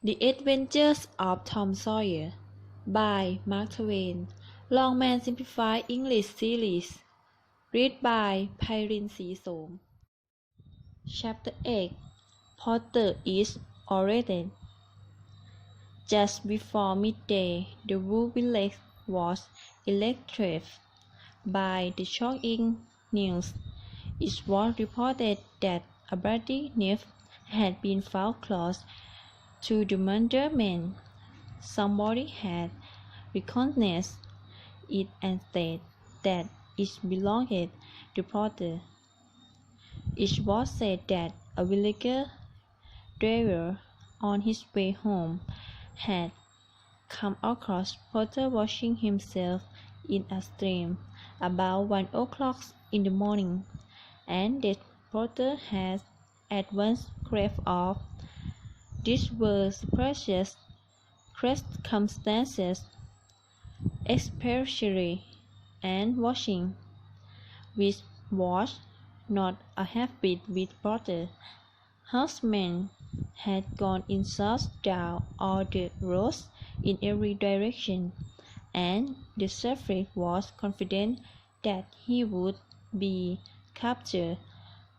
The Adventures of Tom Sawyer by Mark Twain. Longman Simplified English Series. Read by Pairin Srisom. Chapter 8. Porter is Oriented. Just before midday, the whole village was electrified by the shocking news. It was reported that a body knife had been found close to the murdered man. Somebody had recognized it and said that it belonged to Porter. It was said that a village driver on his way home had come across Porter washing himself in a stream about 1 o'clock in the morning, and that Porter had at once craved off. These were precious circumstances, especially and washing, which was not a habit with Porter. Housemen had gone in search down all the roads in every direction, and the sheriff was confident that he would be captured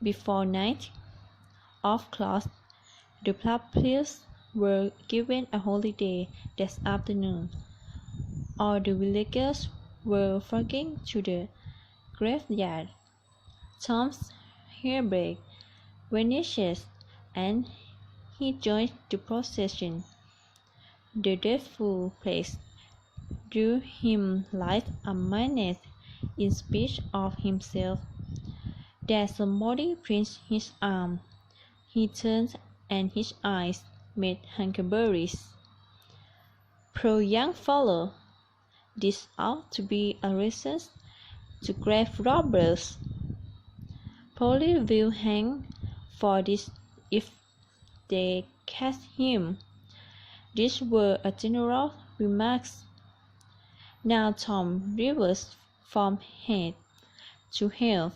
before night. Of course, the police were given a holiday that afternoon. All the villagers were flocking to the graveyard. Tom's hairbreak vanished, and he joined the procession. The dreadful place drew him like a magnet in spite of himself. There somebody pinched his arm. He turned, and his eyes met huckleberries. "Poor young fellow! This ought to be a reason to grave robbers. Polly will hang for this if they catch him." These were a general remarks. Now Tom reversed from head to heel,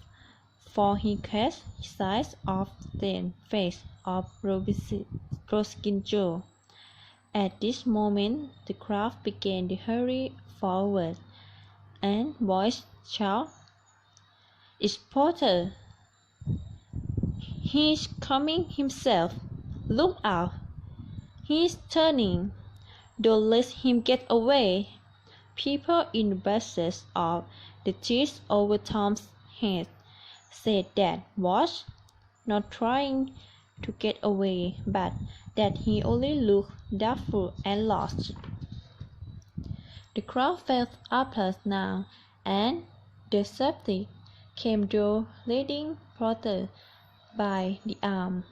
for he caught sight of the face of Roskin Joe. At this moment the crowd began to hurry forward, and voices shouted, "It's Porter! He's coming himself! Look out! He's turning! Don't let him get away!" People in the bushes of the trees over Tom's head said that was not trying to get away, but that he only looked doubtful and lost. The crowd felt applause now, and the safety came through leading Porter by the arm.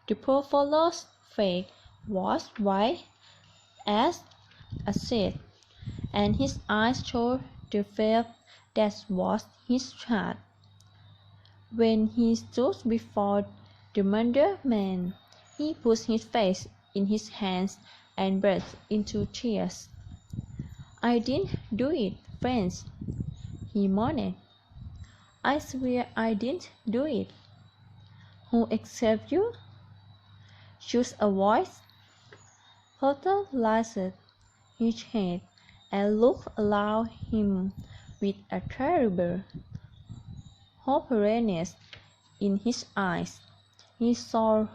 The poor fellow's face was white as a sheet, and his eyes showed the fear that was his heart. When he stood before the murdered man, he put his face in his hands and burst into tears. "I didn't do it, friends," he moaned. "I swear I didn't do it." "Who except you?" shouted a voice. Porter lifted his head and looked around him with a terrible hopelessness in his eyes. He saw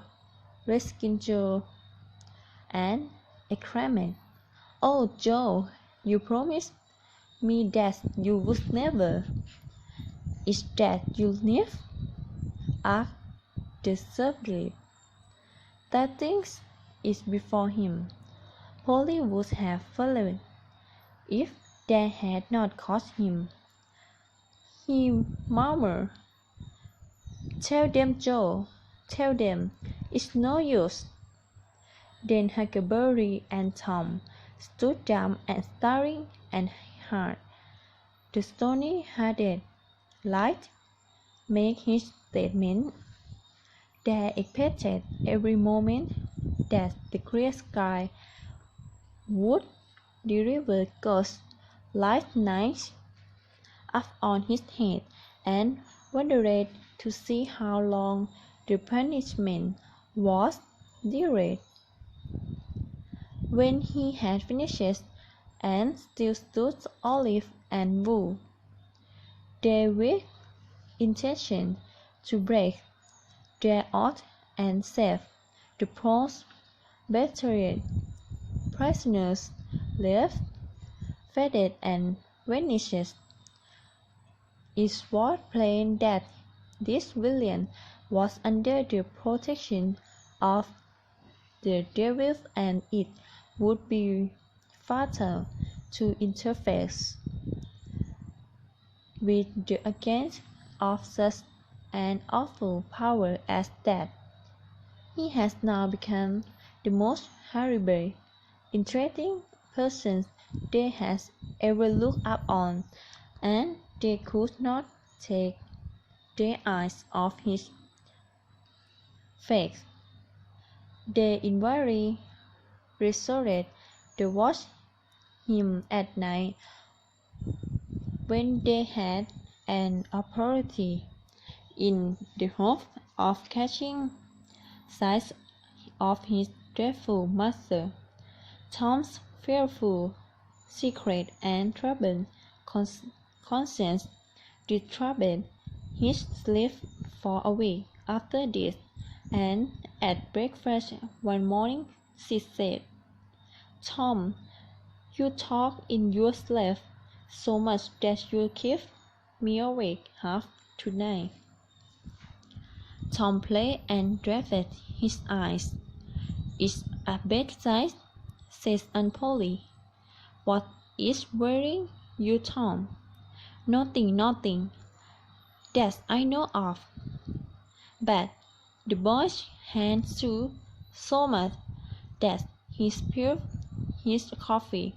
Roskin Joe and exclaimed, "Oh, Joe, you promised me that you would never." "Is that your knife?" asked the sheriff. That thing is before him. Polly would have followed if they had not caught him. He murmured, "Tell them, Joe, tell them. It's no use." Then Huckleberry and Tom stood dumb and staring and hard. The stony-hearted light made his statement. They expected every moment that the clear sky would deliver ghost lightning up on his head, and wondered to see how long the punishment was delayed. When he had finished, and still stood olive and wool, they with intention to break their oath and save the poor Bacterial prisoners left, faded and vanished. It was plain that this villain was under the protection of the devil, and it would be fatal to interface with the agent of such an awful power as that. He has now become the most horrible, interesting person they had ever looked up on, and they could not take their eyes off his face. They invariably resorted to watch him at night when they had an opportunity, in the hope of catching sight of his dreadful master. Tom's fearful secret and troubled conscience disturbed his sleep for a week after this, and at breakfast one morning she said, "Tom, you talk in your sleep so much that you keep me awake half tonight." Tom played and dried his eyes. "It's a bedtime," said Aunt Polly. "What is worrying you, Tom?" "Nothing, nothing, that I know of. But the boy's hands shook so much that he spilled his coffee,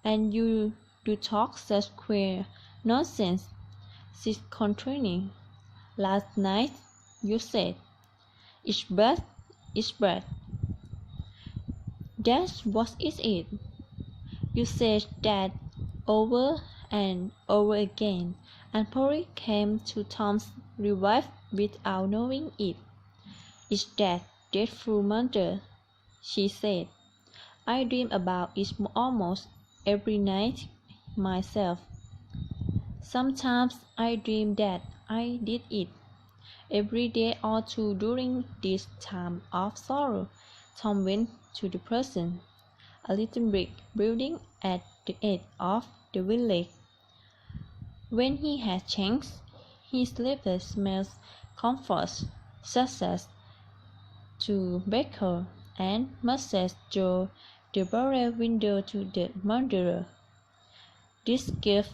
and you do talk such queer nonsense," she's continuing. "Last night you said, 'It's bad, it's bad.' That was it. You said that over and over again." And Polly came to Tom's revive without knowing it. "It's that dreadful murder," she said. "I dream about it almost every night myself. Sometimes I dream that I did it. Every day or two during this time of sorrow." Tom went to the prison, a little brick building at the edge of the village. When he had changed his sleepless smells comforts, such as to Baker and Mrs. Joe the barrel window to the murderer. This gave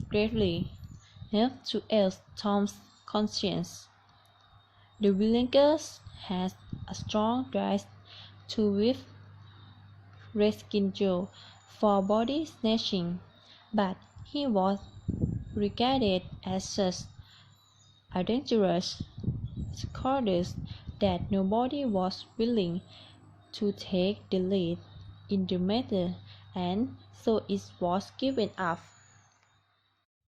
greatly help to ease Tom's conscience. The villagers had a strong right to whip Redskin Joe for body snatching, but he was regarded as such a dangerous scourge that nobody was willing to take the lead in the matter, and so it was given up.